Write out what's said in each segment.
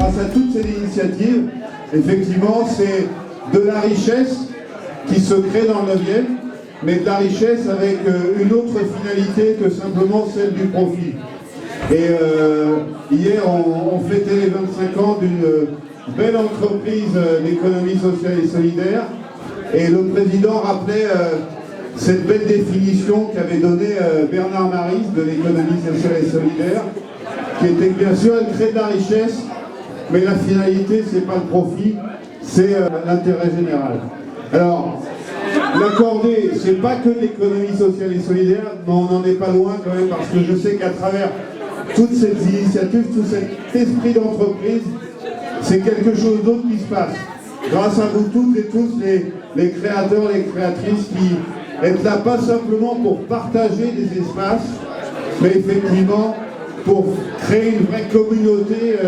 grâce à toutes ces initiatives, effectivement, c'est de la richesse qui se crée dans le 9e, mais de la richesse avec une autre finalité que simplement celle du profit. Et hier, on fêtait les 25 ans d'une belle entreprise d'économie sociale et solidaire, et le président rappelait cette belle définition qu'avait donnée Bernard Maris de l'économie sociale et solidaire, qui était que bien sûr, elle crée de la richesse, mais la finalité, c'est pas le profit, c'est l'intérêt général. Alors, l'accordé, c'est pas que l'économie sociale et solidaire, mais on n'en est pas loin quand même, parce que je sais qu'à travers toutes ces initiatives, tout cet esprit d'entreprise, c'est quelque chose d'autre qui se passe. Grâce à vous toutes et tous, les créateurs, les créatrices qui êtes là pas simplement pour partager des espaces, mais effectivement pour créer une vraie communauté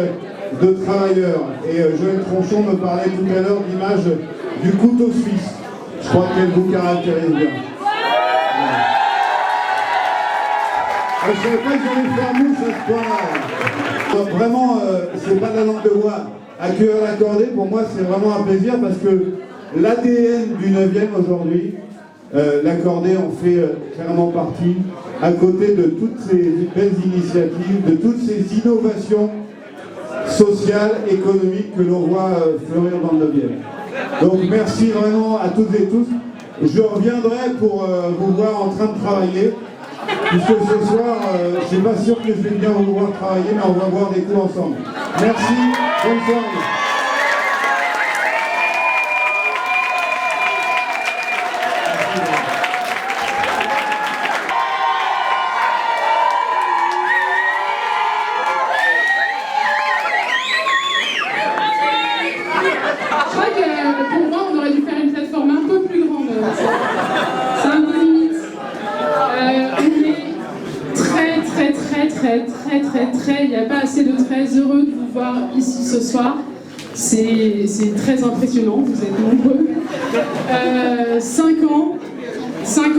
de travailleurs. Et Joël Tronchon me parlait tout à l'heure de l'image du couteau suisse. Je crois qu'elle vous caractérise bien. Je ne savais pas que j'allais faire mouche à ce point-là. Vraiment, c'est pas de la langue de bois. Accueillir l'accordé, pour moi, c'est vraiment un plaisir parce que l'ADN du 9e aujourd'hui, l'accordé en fait clairement partie, à côté de toutes ces belles initiatives, de toutes ces innovations sociales, économiques que l'on voit fleurir dans le 9e. Donc merci vraiment à toutes et tous. Je reviendrai pour vous voir en train de travailler, puisque ce soir, je ne suis pas sûr que je vais bien vous voir travailler, mais on va voir des coups ensemble. Merci, bonne soirée. Il n'y a pas assez de très heureux de vous voir ici ce soir. C'est très impressionnant, vous êtes nombreux. 5 ans, c'est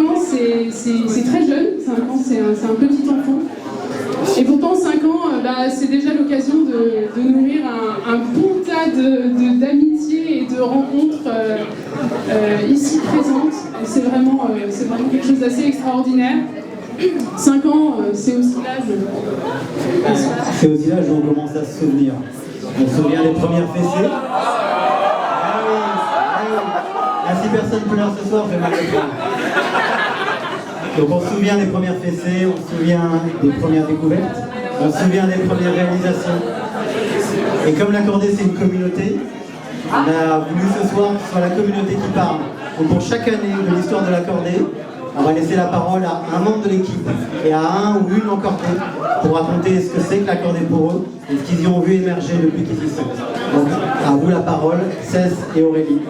très jeune, 5 ans c'est un petit enfant. Et pourtant 5 ans, c'est déjà l'occasion de nourrir un bon tas d'amitiés et de rencontres ici présentes. C'est vraiment quelque chose d'assez extraordinaire. 5 ans, c'est aussi l'âge. C'est aussi l'âge où on commence à se souvenir. On se souvient des premières fessées. Ah oui. Si personne pleure ce soir, je vais mal le faire. Donc on se souvient des premières fessées, on se souvient des premières découvertes, on se souvient des premières réalisations. Et comme l'accordé c'est une communauté, on a voulu ce soir que ce soit la communauté qui parle. Donc pour chaque année de l'histoire de l'accordé, on va laisser la parole à un membre de l'équipe et à un ou une encordée pour raconter ce que c'est que l'accordé pour eux et ce qu'ils y ont vu émerger depuis qu'ils y sont. Donc à vous la parole, Cès et Aurélie.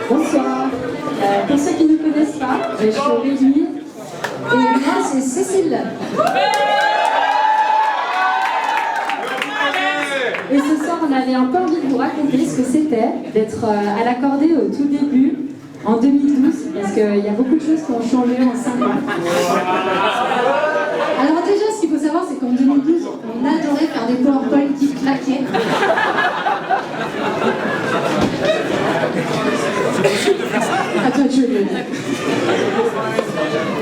Bonsoir. Pour ceux qui ne me connaissent pas, je suis Aurélie et moi c'est Cécile. Et ce soir, on avait un peu envie de vous raconter ce que c'était d'être à l'accordé au tout début, en 2012, parce qu'il y a beaucoup de choses qui ont changé en 5 ans. Alors déjà, ce qu'il faut savoir, c'est qu'en 2012, on adorait faire des PowerPoint qui claquaient. À toi, tu veux le dire.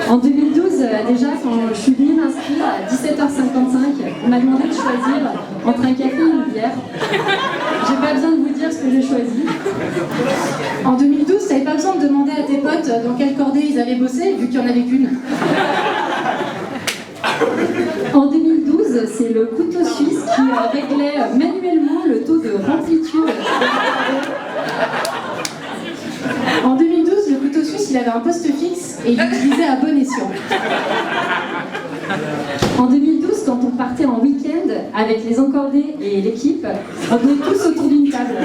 En 2012, déjà, quand je suis venue m'inscrire à 17h55, on m'a demandé de choisir entre un café et une bière. J'ai pas besoin de vous dire ce que j'ai choisi. En 2012, t'avais pas besoin de demander à tes potes dans quelle cordée ils avaient bossé, vu qu'il n'y en avait qu'une. En 2012, c'est le couteau suisse qui réglait manuellement le taux de remplitude. En 2012, le couteau suisse, il avait un poste fixe et il l'utilisait à bon escient. En 2012, quand on partait en week-end avec les encordés et l'équipe, on venait tous autour d'une table.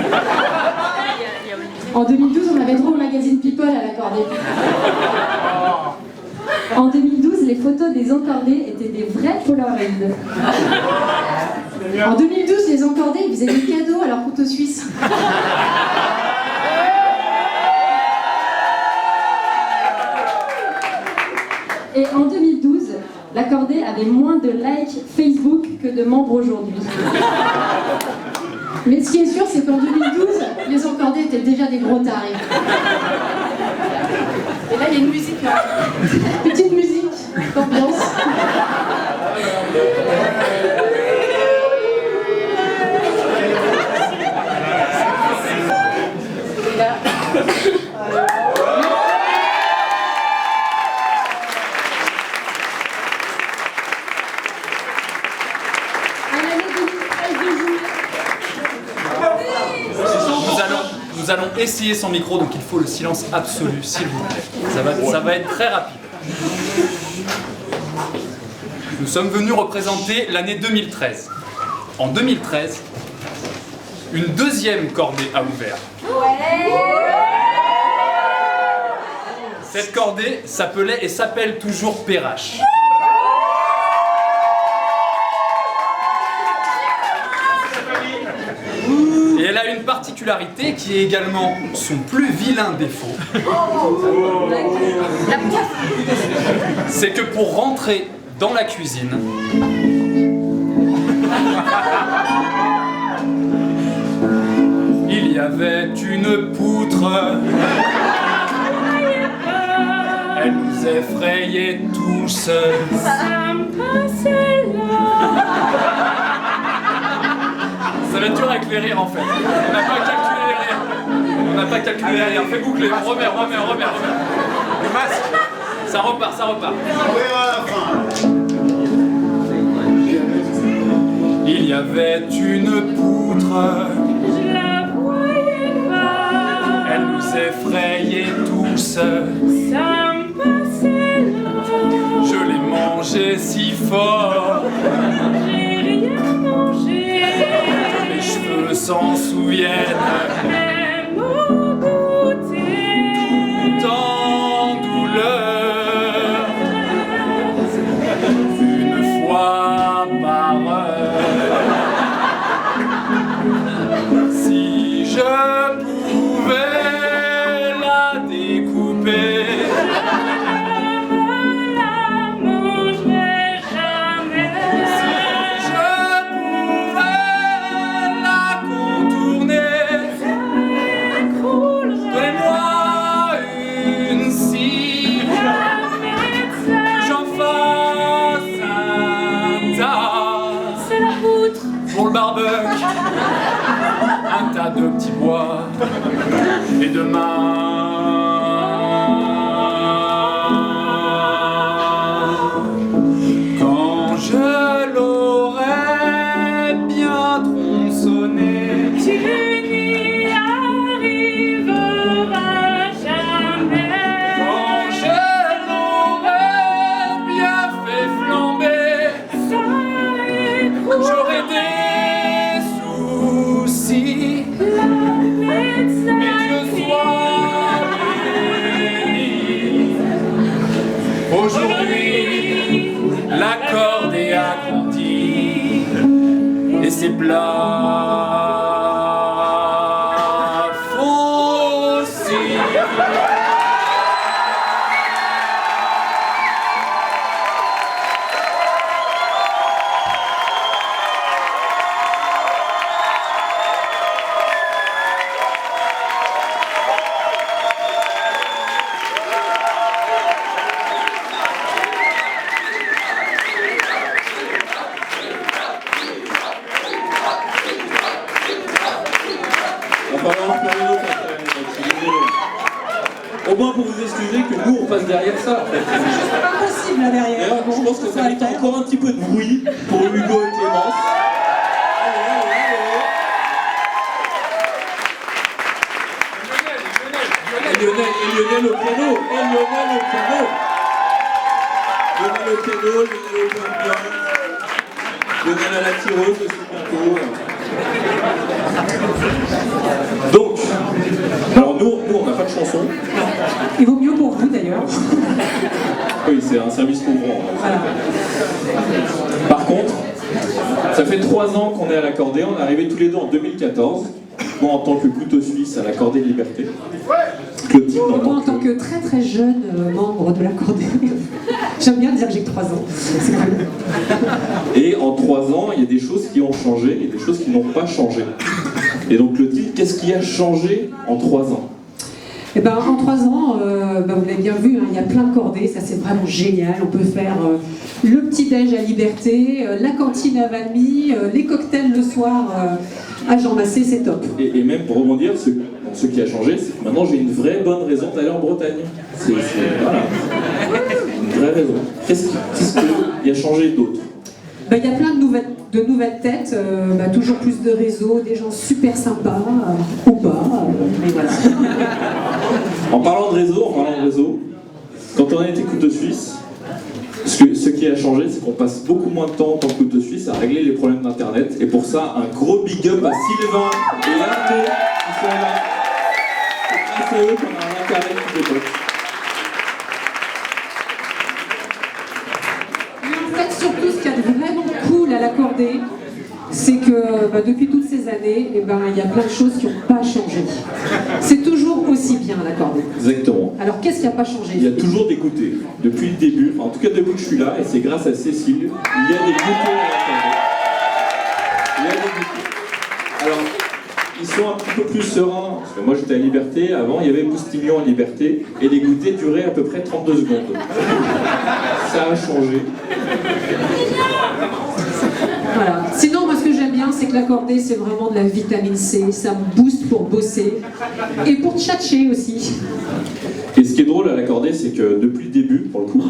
En 2012, on avait droit au magazine People à l'accordé. En 2012, les photos des encordés étaient des vrais Polaroids. En 2012, les encordés ils faisaient des cadeaux à leur couteau suisse. l'accordé avait moins de likes Facebook que de membres aujourd'hui. Mais ce qui est sûr, c'est qu'en 2012, les encordés étaient déjà des gros tarés. Et là, il y a une musique, petite musique d'ambiance. Et là... Nous allons essayer son micro, donc il faut le silence absolu, s'il vous plaît. Ça va être très rapide. Nous sommes venus représenter l'année 2013. En 2013, une deuxième cordée a ouvert. Cette cordée s'appelait et s'appelle toujours Perrache. Et elle a une particularité qui est également son plus vilain défaut. C'est que pour rentrer dans la cuisine, il y avait une poutre. Elle nous effrayait tous. Ça va être dur avec les rires en fait. On n'a pas calculé les rires. On n'a pas calculé les rires. Fais boucler. Remets. Le masque. Ça repart. Il y avait une poutre. Je la voyais pas. Elle nous effrayait tous. Ça me passait là. Je l'ai mangée si fort. J'ai rien mangé. Mes cheveux s'en souviennent. Même au goûter. Tant douleur. Une fois par heure. Si je pouvais la découper. Pour le barbecue, un tas de petits bois et de mains. Quand je l'aurais bien tronçonné, Tu n'y arriveras jamais. quand je l'aurais bien fait flamber, Ça écroule. j'aurais des soucis. Mais Dieu soit béni. Aujourd'hui, la cordée a grandi et ses plafonds aussi. Au moins pour vous excuser que nous on passe derrière ça. C'est pas possible là derrière. D'ailleurs, je pense que ça mérite encore un petit peu de bruit pour Hugo et Clémence. Et Lionel au piano. Lionel au piano, Lionel à la tireuse aussi bientôt. Donc, alors nous on n'a pas de chanson. Il vaut mieux pour vous d'ailleurs. Oui, c'est un service couvrant. Voilà. Par contre, ça fait 3 ans qu'on est à l'accordé, on est arrivés tous les deux en 2014. Moi en tant que couteau suisse à l'accordé Liberté. Clotilde Moi en tant que très très jeune membre de l'accordéon. J'aime bien dire que j'ai que 3 ans. C'est cool. Et en 3 ans, il y a des choses qui ont changé et des choses qui n'ont pas changé. Et donc Clotilde, qu'est-ce qui a changé en 3 ans? Eh ben, en 3 ans, vous l'avez bien vu, hein, il y a plein de cordées, ça c'est vraiment génial. On peut faire le petit-déj à Liberté, la cantine à Valmy, les cocktails le soir à Jean Massé, c'est top. Et même pour rebondir, ce qui a changé, c'est que maintenant j'ai une vraie bonne raison d'aller en Bretagne. Voilà. Une vraie raison. Qu'est-ce qui a changé d'autre? Il y a plein de nouvelles têtes, toujours plus de réseaux, des gens super sympas, ou pas, mais voilà. En parlant de réseau, quand on a été couteau suisse, ce qui a changé, c'est qu'on passe beaucoup moins de temps en tant que couteau suisse à régler les problèmes d'internet. Et pour ça, un gros big up à Sylvain et Arnaud qui sont là. C'est grâce à eux qu'on a un internet qui développe. Surtout, ce qui est vraiment cool à l'accordé, c'est que depuis toutes ces années, il y a plein de choses qui n'ont pas changé. C'est toujours aussi bien à l'accordé. Exactement. Alors qu'est-ce qui n'a pas changé? Il y a toujours des goûters. Depuis le début, en tout cas depuis que je suis là, et c'est grâce à Cécile, il y a des goûters à l'accordé. Il y a des goûters. Alors, ils sont un petit peu plus sereins, parce que moi j'étais à Liberté, avant il y avait Boustignon à Liberté, et les goûters duraient à peu près 32 secondes. Ça a changé. Voilà. Sinon, moi ce que j'aime bien, c'est que l'accordé, c'est vraiment de la vitamine C, ça me booste pour bosser, et pour tchatcher aussi. Et ce qui est drôle à l'accordé, c'est que depuis le début, pour le coup,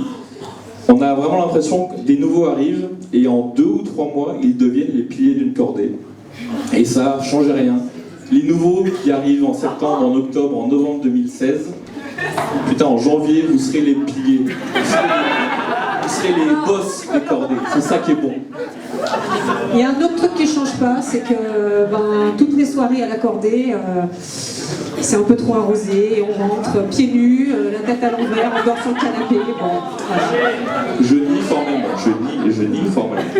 on a vraiment l'impression que des nouveaux arrivent, et en 2 ou 3 mois, ils deviennent les piliers d'une cordée. Et ça ne change rien. Les nouveaux qui arrivent en septembre, en octobre, en novembre 2016, putain, en janvier, vous serez les piliers. Vous serez les boss des cordées. C'est ça qui est bon. Il y a un autre truc qui ne change pas, c'est que toutes les soirées à l'accordé, c'est un peu trop arrosé, on rentre pieds nus, la tête à l'envers, on dort sur le canapé. Bon, voilà. Je nie formellement. Je nie formellement.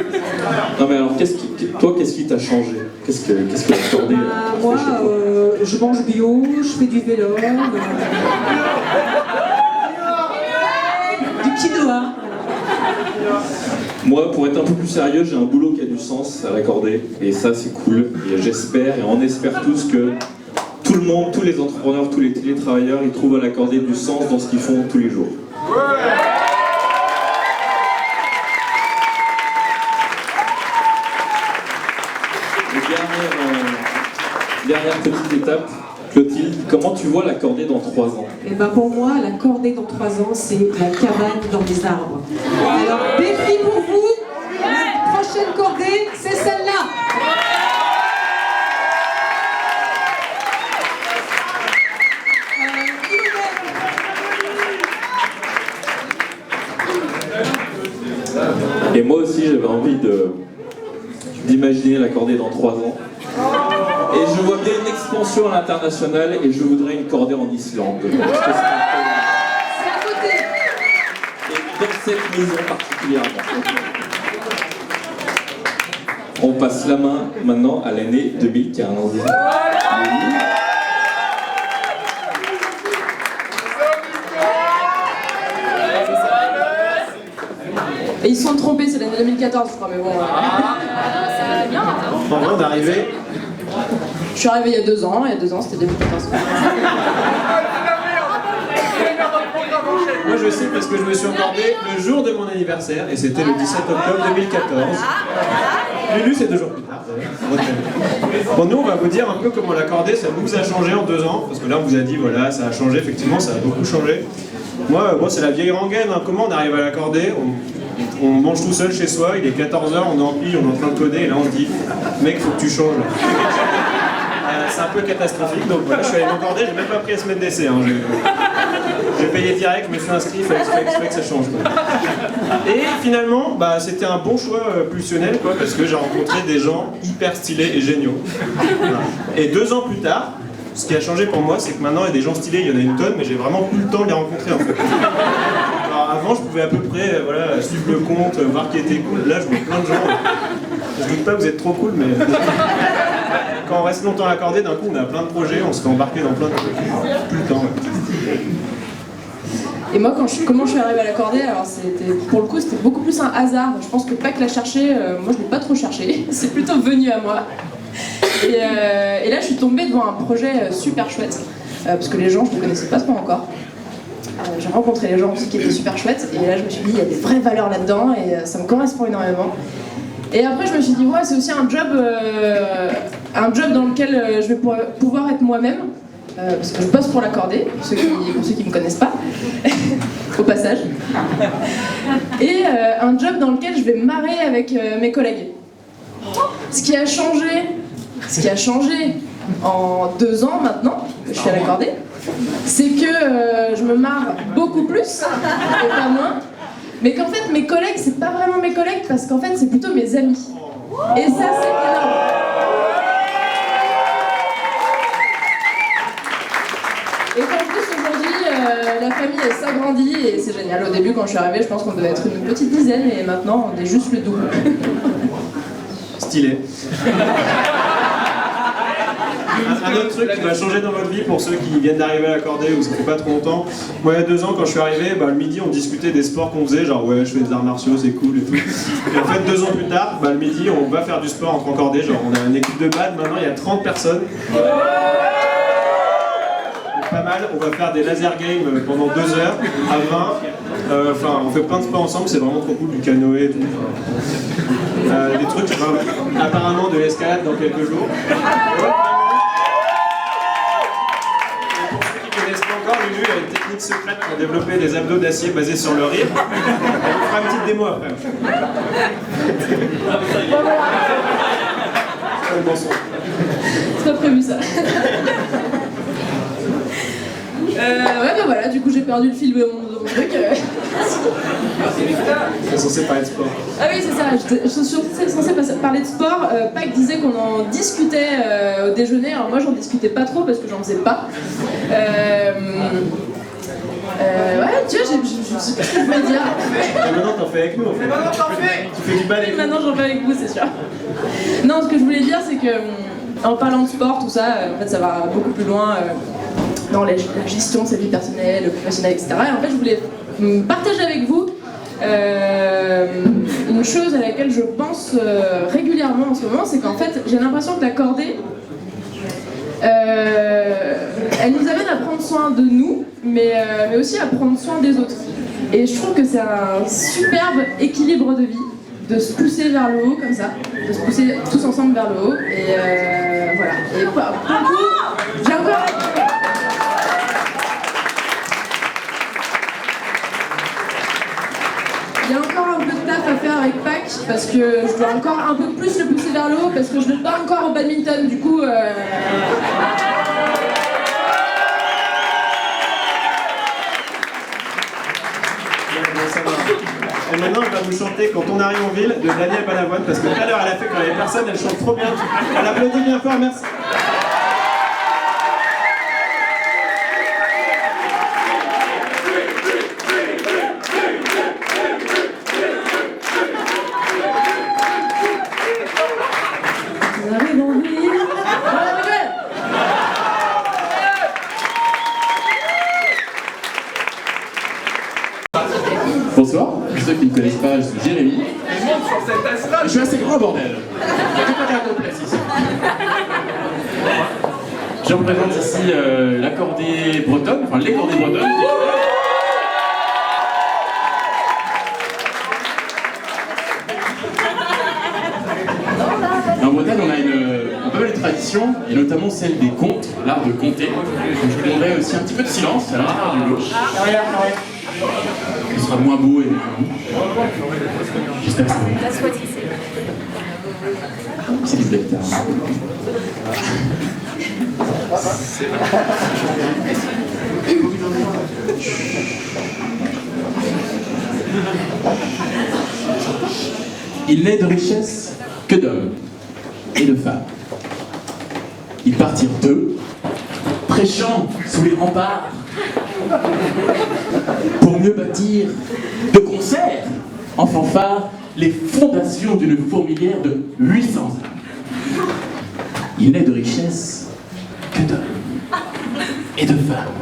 Non mais alors, qu'est-ce qui t'a changé? Qu'est-ce que l'accordé moi, je mange bio, je fais du vélo, du quinoa. Moi, pour être un peu plus sérieux, j'ai un boulot qui a du sens à l'accordé, et ça c'est cool. Et j'espère, et on espère tous que tout le monde, tous les entrepreneurs, tous les télétravailleurs, ils trouvent à l'accordé du sens dans ce qu'ils font tous les jours. Dernière petite étape, Clotilde, comment tu vois l'accordé dans 3 ans? Pour moi, l'accordé dans 3 ans, c'est la cabane dans les arbres. Alors, défi pour vous, la prochaine cordée, c'est celle-là. Et moi aussi, j'avais envie d'imaginer l'accordé dans 3 ans. Et je vois bien une expansion à l'international et je voudrais une cordée en Islande. C'est à côté. Et dans cette maison particulièrement. On passe la main maintenant à l'année 2015. Et ils se sont trompés, c'est l'année 2014, je crois, mais bon. Ça va bien. En vrai, on est arrivé. Je suis arrivée il y a 2 ans, c'était 2014. Moi je sais parce que je me suis accordé le jour de mon anniversaire et c'était le 17 octobre 2014. Lulu c'est 2 jours plus tard. Bon, nous on va vous dire un peu comment l'accorder, ça nous a changé en 2 ans, parce que là on vous a dit voilà ça a changé, effectivement ça a beaucoup changé. Moi c'est la vieille rengaine, hein. Comment on arrive à l'accorder? On mange tout seul chez soi, il est 14h, on est en pige, on est en train de coder et là on se dit mec faut que tu changes. C'est un peu catastrophique, donc voilà, je suis allé m'accorder, j'ai même pas pris la semaine d'essai. Hein. J'ai payé direct, je me suis inscrit, il fallait que ça change. Quoi. Et finalement, c'était un bon choix pulsionnel, quoi, parce que j'ai rencontré des gens hyper stylés et géniaux. Voilà. Et 2 ans plus tard, ce qui a changé pour moi, c'est que maintenant il y a des gens stylés, il y en a une tonne, mais j'ai vraiment plus le temps de les rencontrer en fait. Alors avant, je pouvais à peu près suivre le compte, voir qui était cool. Là, je vois plein de gens. Je doute pas que vous êtes trop cool, mais quand on reste longtemps à l'accorder, d'un coup, on a plein de projets, on se fait embarquer dans plein de trucs. Plus le temps. Ouais. Et moi, comment je suis arrivée à la cordée, alors pour le coup, c'était beaucoup plus un hasard. Je pense que Pâques l'a cherché, moi je l'ai pas trop cherché, c'est plutôt venu à moi. Et là, je suis tombée devant un projet super chouette, parce que les gens, je ne les connaissais pas trop encore. J'ai rencontré les gens aussi qui étaient super chouettes, et là je me suis dit, il y a des vraies valeurs là-dedans, et ça me correspond énormément. Et après, je me suis dit, ouais, c'est aussi un job dans lequel je vais pouvoir être moi-même. Parce que je bosse pour l'accordé, pour ceux qui ne me connaissent pas, au passage. Et un job dans lequel je vais me marrer avec mes collègues. Ce qui a changé en 2 ans maintenant, que je suis à l'accordé, c'est que je me marre beaucoup plus, et pas moins, mais qu'en fait mes collègues, c'est pas vraiment mes collègues, parce qu'en fait c'est plutôt mes amis. Et ça, c'est énorme. Et qu'en plus aujourd'hui, la famille elle s'agrandit et c'est génial. Au début quand je suis arrivée, je pense qu'on devait être une petite dizaine et maintenant on est juste le double. Stylé. Un autre truc qui va changer dans votre vie pour ceux qui viennent d'arriver à l'accordé ou ça fait pas trop longtemps. Moi il y a 2 ans quand je suis arrivé, le midi on discutait des sports qu'on faisait, genre ouais je fais des arts martiaux, c'est cool et tout. Et en fait 2 ans plus tard, le midi on va faire du sport entre accordés, genre on a une équipe de badminton, maintenant il y a 30 personnes. Pas mal, on va faire des laser games pendant 2 heures à 20. Enfin, on fait plein de sports ensemble, c'est vraiment trop cool, du canoë et tout. Des trucs, apparemment de l'escalade dans quelques jours. Et pour ceux qui ne connaissent pas encore, Lulu a une technique secrète pour développer des abdos d'acier basés sur le rire. Elle vous fera une petite démo après. C'est pas prévu ça. Ouais, voilà, du coup j'ai perdu le fil de mon truc. C'est censé parler de sport. Ah oui, c'est ça, je suis censée parler de sport. Pâques disait qu'on en discutait au déjeuner, alors moi j'en discutais pas trop parce que j'en faisais pas. Ouais, tu vois, je sais pas ce que je voulais dire. Et maintenant t'en fais avec nous en fait. Tu fais du ballet. Oui, maintenant j'en fais avec vous, c'est sûr. Non, ce que je voulais dire, c'est que en parlant de sport, tout ça, en fait ça va beaucoup plus loin. Dans la gestion de sa vie personnelle, professionnelle, etc. Et en fait, je voulais partager avec vous une chose à laquelle je pense régulièrement en ce moment, c'est qu'en fait, j'ai l'impression que l'accordé, elle nous amène à prendre soin de nous, mais aussi à prendre soin des autres. Et je trouve que c'est un superbe équilibre de vie, de se pousser vers le haut comme ça, de se pousser tous ensemble vers le haut. Et voilà. Et pour le coup, j'ai encore... Il y a encore un peu de taf à faire avec Pâques parce que je dois encore un peu plus le pousser vers le haut parce que je ne l'ai pas encore au badminton, du coup... Et maintenant, elle va vous chanter Quand on arrive en ville de Daniel Balavoine parce que tout à l'heure, elle a fait quand il n'y avait personne, elle chante trop bien. Elle applaudit bien fort, merci. Bonsoir, pour ceux qui ne me connaissent pas, je suis Jérémy. Je suis assez grand, bordel. Il n'y a que pas qu'un complexe ici. Je représente ici l'accordé bretonne, enfin les cordées bretonnes. En Bretagne, on a pas mal de traditions, et notamment celle des contes, l'art de compter. Donc je vous demanderai aussi un petit peu de silence à l'intérieur du lot. Ce sera moins beau et j'espère que ça va. C'est du black tar. Il n'est de richesse que d'hommes et de femmes. Ils partirent d'eux, prêchant sous les remparts, pour mieux bâtir de concert en fanfare les fondations d'une fourmilière de 800 ans. Il n'est de richesse que d'hommes et de femmes.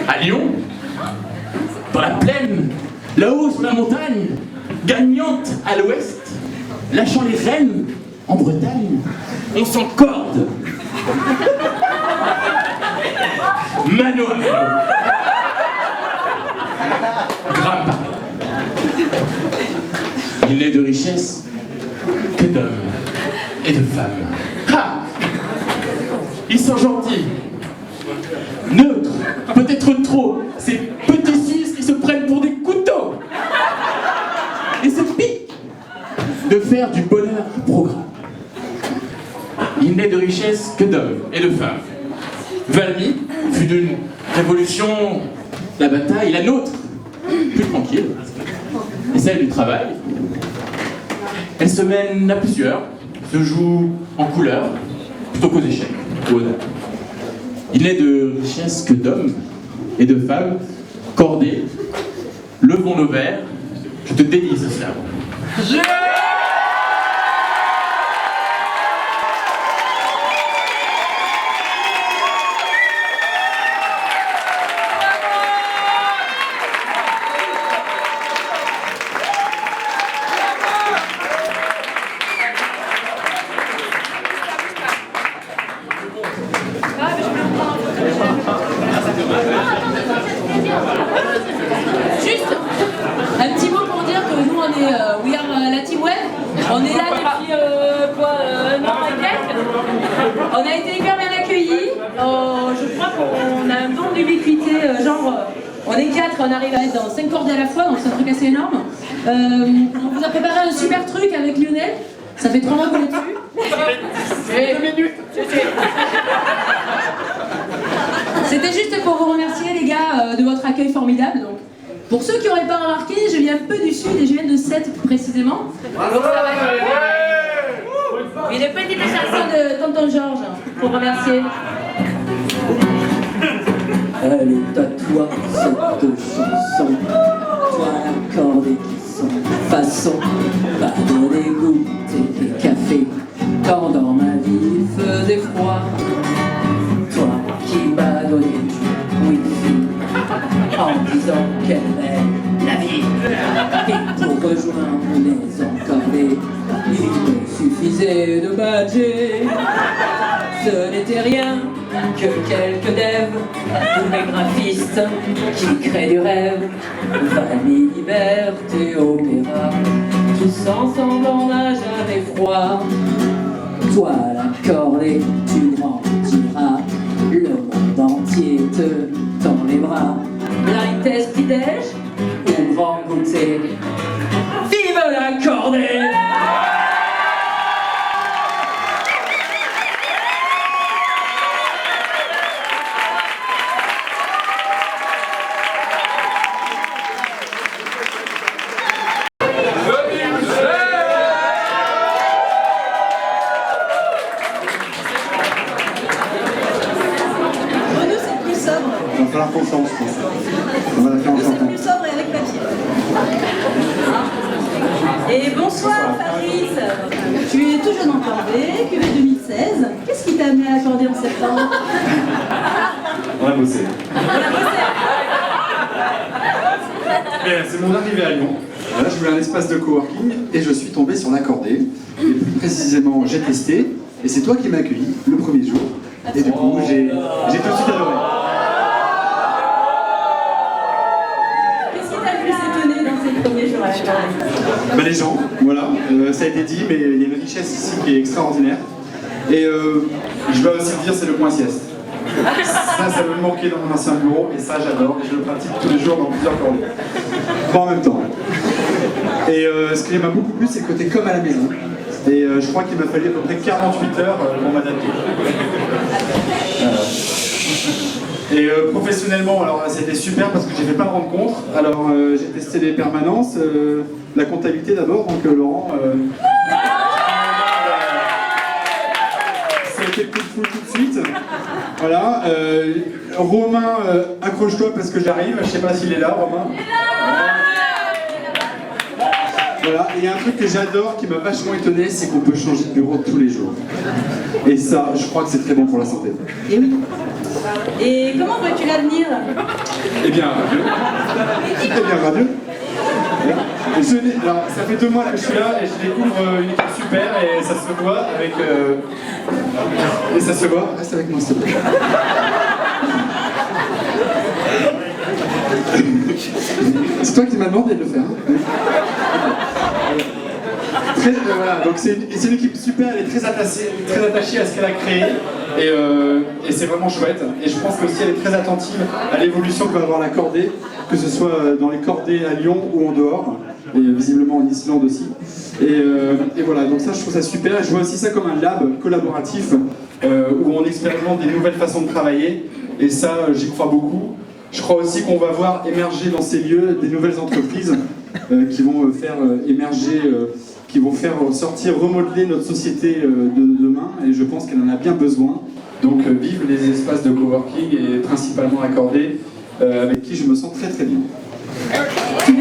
À Lyon, dans la plaine, là-haut sur la montagne, gagnante à l'ouest, lâchant les rênes en Bretagne, on s'encorde. Mano à mano. Grimpe. Il n'est de richesse que d'hommes et de femmes. Ha! Ils sont gentils, neutres, peut-être trop, ces petits Suisses qui se prennent pour des couteaux et se piquent de faire du bonheur un programme. Il n'est de richesse que d'hommes et de femmes. Valmy fut d'une révolution, la bataille, la nôtre, plus tranquille, et celle du travail. Elle se mène à plusieurs, se joue en couleur, plutôt qu'aux échecs, ou au dard. Il n'est de richesse que d'hommes et de femmes cordés. Levons nos verres, je te dédie ce slam. Juste un petit mot pour dire que nous on est We Are la Team Web. On est là depuis un an et quelques. On a été hyper bien accueillis. Je crois qu'on a un don d'ubiquité, on est 4, on arrive à être dans 5 cordes à la fois, donc c'est un truc assez énorme. On vous a préparé un super truc avec Lionel. Ça fait 3 mois qu'on est dessus. 2 minutes. C'était juste pour vous remercier les gars de votre accueil formidable. Donc, pour ceux qui n'auraient pas remarqué, je viens un peu du sud et je viens de Sète plus précisément. Donc ça va être une petite chanson de Tonton Georges pour remercier. Elle est à toi cette chanson, toi l'accordé qui sont façon, va donner goûter des cafés quand dans ma vie il faisait froid. Toi qui m'as donné du wifi en disant qu'elle est la vie. Et pour rejoindre les encordés, il me suffisait de badger. Ce n'était rien que quelques devs, tous les graphistes qui créent du rêve. Famille, liberté, opéra, tous ensemble on n'a jamais froid. Toi l'accordé, tu grandiras, le monde entier te tend les bras. Blind test, petit-déj ou grand goûter, vive l'accordé! On va la faire en chantant. Plus sobre et avec papier. Et bonsoir Fabrice. Tu es tout jeune encordé, QV 2016. Qu'est-ce qui t'a amené à accorder en septembre? On a bossé. C'est mon arrivée à Lyon. Là, je voulais un espace de coworking et je suis tombé sur l'accordé. Et plus précisément, j'ai testé. Et c'est toi qui m'as accueilli le premier jour. Et du coup, j'ai tout de suite adoré. Les gens, voilà, ça a été dit, mais il y a une richesse ici qui est extraordinaire. Et je dois aussi dire, c'est le point sieste. Ça me manquait dans mon ancien bureau, et ça j'adore, et je le pratique tous les jours dans plusieurs cordes. Pas en même temps. Et ce qui m'a beaucoup plu, c'est que t'es comme à la maison. Et je crois qu'il m'a fallu à peu près 48 heures pour m'adapter. Et professionnellement, alors c'était super parce que j'ai fait plein de rencontres. Alors j'ai testé les permanences, la comptabilité d'abord, donc Laurent. Ça a été coup de foule tout de suite. Voilà. Romain, accroche-toi parce que j'arrive. Je sais pas s'il est là, Romain. Voilà, et il y a un truc que j'adore, qui m'a vachement étonné, c'est qu'on peut changer de bureau tous les jours. Et ça, je crois que c'est très bon pour la santé. Et oui. Et comment vois-tu l'avenir? Eh bien, radieux. Eh bien, radieux. Alors, ça fait 2 mois que je suis là et je découvre une équipe super et ça se voit avec... Et ça se voit... Reste avec moi, s'il te plaît. C'est toi qui m'as demandé de le faire. Voilà, donc c'est une équipe super, elle est très attachée à ce qu'elle a créé et c'est vraiment chouette. Et je pense qu'aussi elle est très attentive à l'évolution que va avoir la cordée, que ce soit dans les cordées à Lyon ou en dehors, et visiblement en Islande aussi. Et voilà, donc ça je trouve ça super. Je vois aussi ça comme un lab collaboratif où on expérimente des nouvelles façons de travailler et ça j'y crois beaucoup. Je crois aussi qu'on va voir émerger dans ces lieux des nouvelles entreprises qui vont faire émerger, qui vont faire sortir, remodeler notre société de demain, et je pense qu'elle en a bien besoin. Donc vive les espaces de coworking et principalement accordés, avec qui je me sens très très bien. Oui,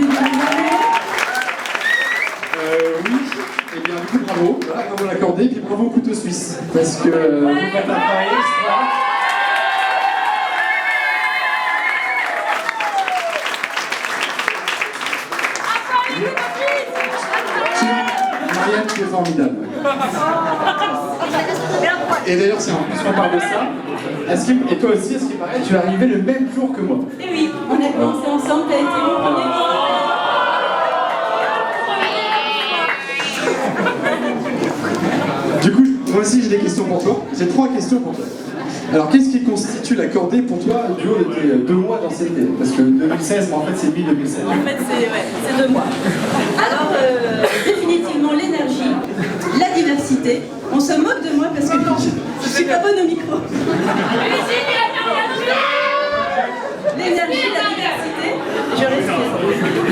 et bien du coup bravo, voilà, bravo l'accordé, puis bravo au couteau suisse, parce que vous faites un travail extra. Marianne, tu es formidable. Et d'ailleurs, c'est en plus qu'on parle de ça. Et toi aussi, est-ce qu'il paraît, tu es arrivé le même jour que moi? Eh oui, on a commencé ensemble, t'as été mon premier. Du coup, moi aussi j'ai des questions pour toi. J'ai 3 questions pour toi. Alors, qu'est-ce qui constitue la cordée pour toi du haut de tes 2 mois d'ancienneté? Parce que 2016, mais en fait, c'est mi-2016. En fait, c'est 2 mois. Alors, définitivement, l'énergie, la diversité. On se moque de moi parce que je suis pas bonne au micro. L'énergie, la diversité, je respire.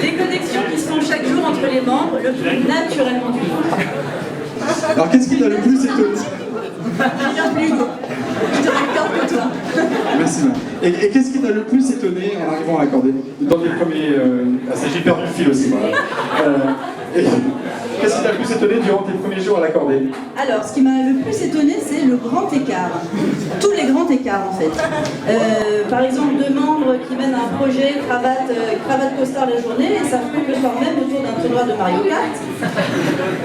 Les connexions qui se font chaque jour entre les membres, le plus naturellement du monde. Alors, qu'est-ce qui t'a le plus étonné? Je te raccorde que toi. Merci, Marc. Et qu'est-ce qui t'a le plus étonné en arrivant à l'accorder? Dans les premiers... j'ai perdu le fil aussi, voilà. Qu'est-ce qui t'a le plus étonné durant tes premiers jours à l'accorder? Alors, ce qui m'a le plus étonné, c'est le grand écart. Tous les grands écarts, en fait. Par exemple, 2 membres qui mènent un projet, cravate costard la journée, et ça fait le soir même autour d'un tournoi de Mario Kart.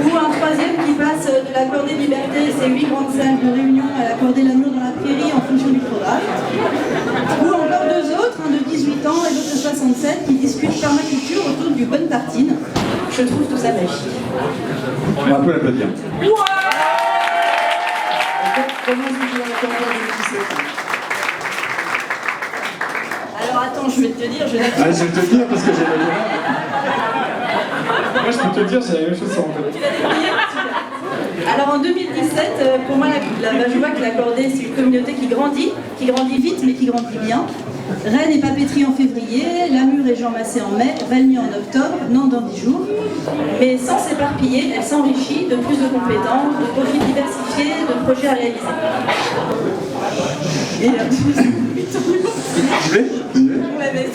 Ou un 3e qui passe de l'accordé liberté, ces 8 grandes salles de réunion, à l'accorder l'amour dans la prairie en fonction du programme. Ou encore 2 autres, un de 18 ans et l'autre de 67, qui discutent permaculture autour du bonne tartine. Je trouve tout ça magique. On va un peu l'applaudir. Alors attends, je vais te dire, je vais je vais te dire parce que j'ai la mémoire. Moi je peux te dire, c'est la même chose sans en fait. Alors en 2017, pour moi, je vois que l'accordé, c'est une communauté qui grandit vite, mais qui grandit bien. Rennes et Papeterie en février, Lamur et Jean Massé en mai, Valmy en octobre, Nantes dans 10 jours. Mais sans s'éparpiller, elle s'enrichit de plus de compétences, de profils diversifiés, de projets à réaliser. Et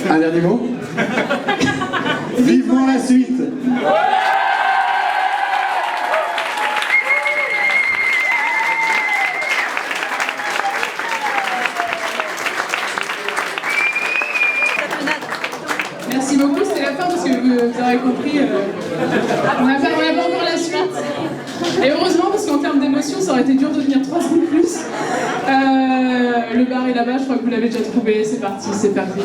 un dernier mot. Vivement la suite. Merci beaucoup, c'était la fin parce que vous aurez compris, on n'a pas encore la suite. Et heureusement parce qu'en termes d'émotion, ça aurait été dur de venir 3 secondes plus. Le bar est là-bas, je crois que vous l'avez déjà trouvé, c'est parti, c'est parti.